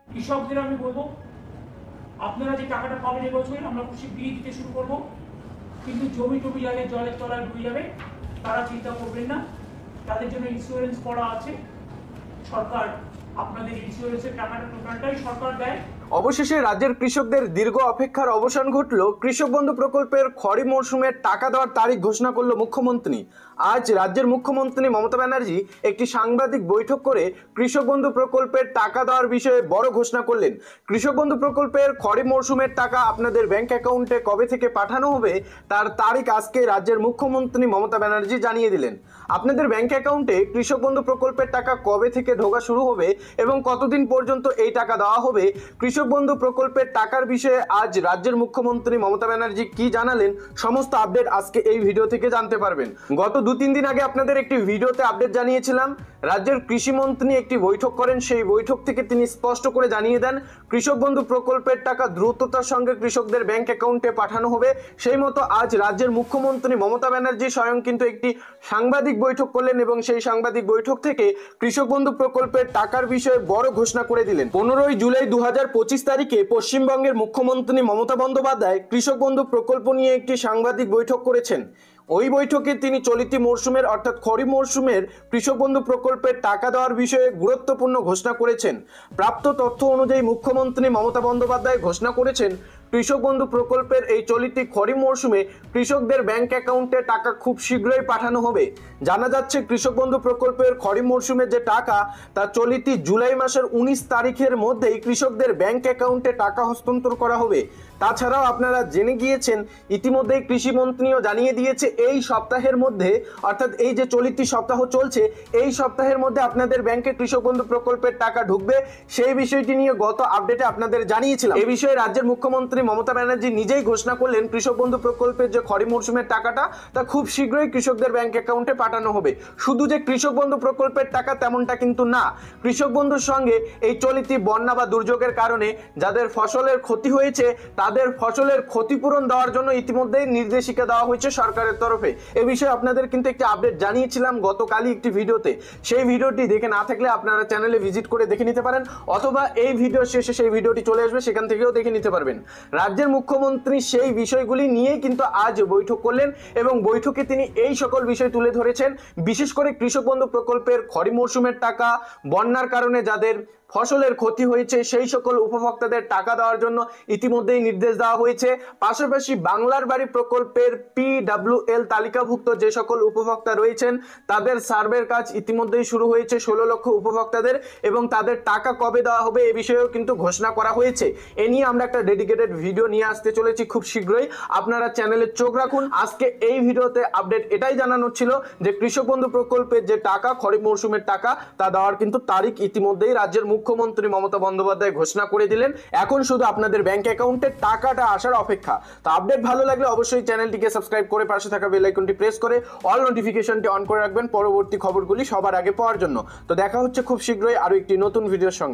কৃষকদের আমি বলবো, আপনারা যে টাকাটা পাবেন এবছর আমরা খুশি দিয়ে দিতে শুরু করব, কিন্তু জমি টমি যাদের জলের তলায় ডুবে যাবে তারা চিন্তা করবেন না, তাদের জন্য ইন্স্যুরেন্স করা আছে। সরকার আপনাদের ইন্স্যুরেন্সের টাকাটা টোটালটাই সরকার দেয়। অবশেষে রাজ্যের কৃষকদের দীর্ঘ অপেক্ষার অবসান ঘটল। কৃষক বন্ধু প্রকল্পের খরিফ মরশুমের টাকা দেওয়ার তারিখ ঘোষণা করল মুখ্যমন্ত্রী। আজ রাজ্যের মুখ্যমন্ত্রী মমতা ব্যানার্জি একটি সাংবাদিক বৈঠক করে কৃষক বন্ধু প্রকল্পের টাকা দেওয়ার বিষয়ে বড় ঘোষণা করলেন। কৃষক বন্ধু প্রকল্পের খরিফ মরশুমের টাকা আপনাদের ব্যাংক অ্যাকাউন্টে কবে থেকে পাঠানো হবে তার তারিখ আজকে রাজ্যের মুখ্যমন্ত্রী মমতা ব্যানার্জি জানিয়ে দিলেন। আপনাদের ব্যাংক অ্যাকাউন্টে কৃষক বন্ধু প্রকল্পের টাকা কবে থেকে ঢোকা শুরু হবে এবং কতদিন পর্যন্ত এই টাকা দেওয়া হবে, কৃষক বন্ধু প্রকল্পের টাকার বিষয়ে আজ রাজ্যের মুখ্যমন্ত্রী মমতা ব্যানার্জি কি জানালেন, সমস্ত আপডেট আজকে এই ভিডিও থেকে জানতে পারবেন। গত 2-3 দিন আগে আপনাদের একটি ভিডিওতে আপডেট জানিয়েছিলাম, রাজ্যের কৃষিমন্ত্রী একটি বৈঠক করেন। সেই বৈঠক থেকে তিনি স্পষ্ট করে জানিয়ে দেন কৃষক বন্ধু প্রকল্পের টাকা দ্রুততার সঙ্গে কৃষকদের ব্যাংক অ্যাকাউন্টে পাঠানো হবে। সেই মতো আজ রাজ্যের মুখ্যমন্ত্রী মমতা ব্যানার্জি স্বয়ং কিন্তু একটি সাংবাদিক বৈঠক করলেন এবং সেই সাংবাদিক বৈঠক থেকে কৃষক বন্ধু প্রকল্পের টাকার বিষয়ে বড় ঘোষণা করে দিলেন। 15 জুলাই 2025 তারিখে পশ্চিমবঙ্গের মুখ্যমন্ত্রী মমতা বন্দ্যোপাধ্যায় কৃষক বন্ধু প্রকল্প নিয়ে একটি সাংবাদিক বৈঠক করেছেন। ওই বৈঠকে তিনি চলতি মরশুমের অর্থাৎ খরিফ মরশুমের কৃষক বন্ধু প্রকল্পের টাকা দেওয়ার বিষয়ে গুরুত্বপূর্ণ ঘোষণা করেছেন। প্রাপ্ত তথ্য অনুযায়ী মুখ্যমন্ত্রী মমতা বন্দ্যোপাধ্যায় ঘোষণা করেছেন কৃষক বন্ধু প্রকল্পের এই চলতি খরিফ মরশুমে কৃষকদের ব্যাংক অ্যাকাউন্টে টাকা খুব শীঘ্রই পাঠানো হবে। জানা যাচ্ছে কৃষক বন্ধু প্রকল্পের খরিফ মরশুমের যে টাকা তা চলতি জুলাই মাসের 19 তারিখের মধ্যেই কৃষকদের ব্যাংক অ্যাকাউন্টে টাকা হস্তান্তর করা হবে। তাছাড়াও আপনারা জেনে গিয়েছেন ইতিমধ্যেই কৃষিমন্ত্রীও জানিয়ে দিয়েছে এই সপ্তাহের মধ্যে, অর্থাৎ এই যে চলতি সপ্তাহ চলছে এই সপ্তাহের মধ্যে আপনাদের ব্যাংকে কৃষক বন্ধু প্রকল্পের টাকা ঢুকবে। সেই বিষয়টি নিয়ে গত আপডেটে আপনাদের জানিয়েছিলাম। এই বিষয়ে রাজ্যের মুখ্যমন্ত্রী মমতা ব্যানার্জি নিজেই ঘোষণা করলেন কৃষক বন্ধু প্রকল্পের যে খরিফ মরশুমের টাকাটা তা খুব শীঘ্রই কৃষকদের ব্যাংক অ্যাকাউন্টে পাঠানো হবে। শুধু যে কৃষক বন্ধু প্রকল্পের টাকা তেমনটা কিন্তু না, কৃষক বন্ধুর সঙ্গে এই চলতি বন্যা বা দুর্যোগের কারণে যাদের ফসলের ক্ষতি হয়েছে তাদের ফসলের ক্ষতিপূরণ দেওয়ার জন্য ইতিমধ্যেই নির্দেশিকা দেওয়া হয়েছে সরকারের তরফে। এ বিষয়ে আপনাদের কিন্তু একটি আপডেট জানিয়েছিলাম গতকালই একটি ভিডিওতে। সেই ভিডিওটি দেখে না থাকলে আপনারা চ্যানেলে ভিজিট করে দেখে নিতে পারেন, অথবা এই ভিডিও শেষে সেই ভিডিওটি চলে আসবে, সেখান থেকেও দেখে নিতে পারবেন। রাজ্যের মুখ্যমন্ত্রী সেই বিষয়গুলি নিয়ে কিন্তু আজ বৈঠক করলেন এবং বৈঠকে তিনি এই সকল বিষয় তুলে ধরেছেন। বিশেষ করে কৃষক বন্ধু প্রকল্পের খরিফ মরশুমের টাকা, বন্যার কারণে যাদের ফসলের ক্ষতি হয়েছে সেই সকল উপভোক্তাদের টাকা দেওয়ার জন্য ইতিমধ্যেই নির্দেশ দেওয়া হয়েছে। পাশাপাশি বাংলার বাড়ি প্রকল্পের PWL তালিকাভুক্ত যে সকল উপভোক্তা রয়েছেন তাদের সার্ভের কাজ ইতিমধ্যেই শুরু হয়েছে 16 লক্ষ উপভোক্তাদের, এবং তাদের টাকা কবে দেওয়া হবে এ বিষয়েও কিন্তু ঘোষণা করা হয়েছে। এ নিয়ে আমরা একটা ডেডিকেটেড ভিডিও নিয়ে আসতে চলেছি খুব শীঘ্রই, আপনারা চ্যানেলে চোখ রাখুন। আজকে এই ভিডিওতে আপডেট এটাই জানানো ছিল যে কৃষক বন্ধু প্রকল্পের যে টাকা খরিফ মরশুমের টাকা তা দেওয়ার কিন্তু তারিখ ইতিমধ্যেই রাজ্যের মুখ্যমন্ত্রী মমতা বন্দ্যোপাধ্যায় ঘোষণা করে দিলেন। এখন শুধু আপনাদের ব্যাংক অ্যাকাউন্টে টাকাটা আসার অপেক্ষা। তো আপডেট ভালো লাগলে অবশ্যই চ্যানেলটিকে সাবস্ক্রাইব করে পাশে থাকা বেল আইকনটি প্রেস করে অল নোটিফিকেশনটি অন করে রাখবেন পরবর্তী খবরগুলি সবার আগে পাওয়ার জন্য। তো দেখা হচ্ছে খুব শীঘ্রই আরো একটি নতুন ভিডিওর সঙ্গে।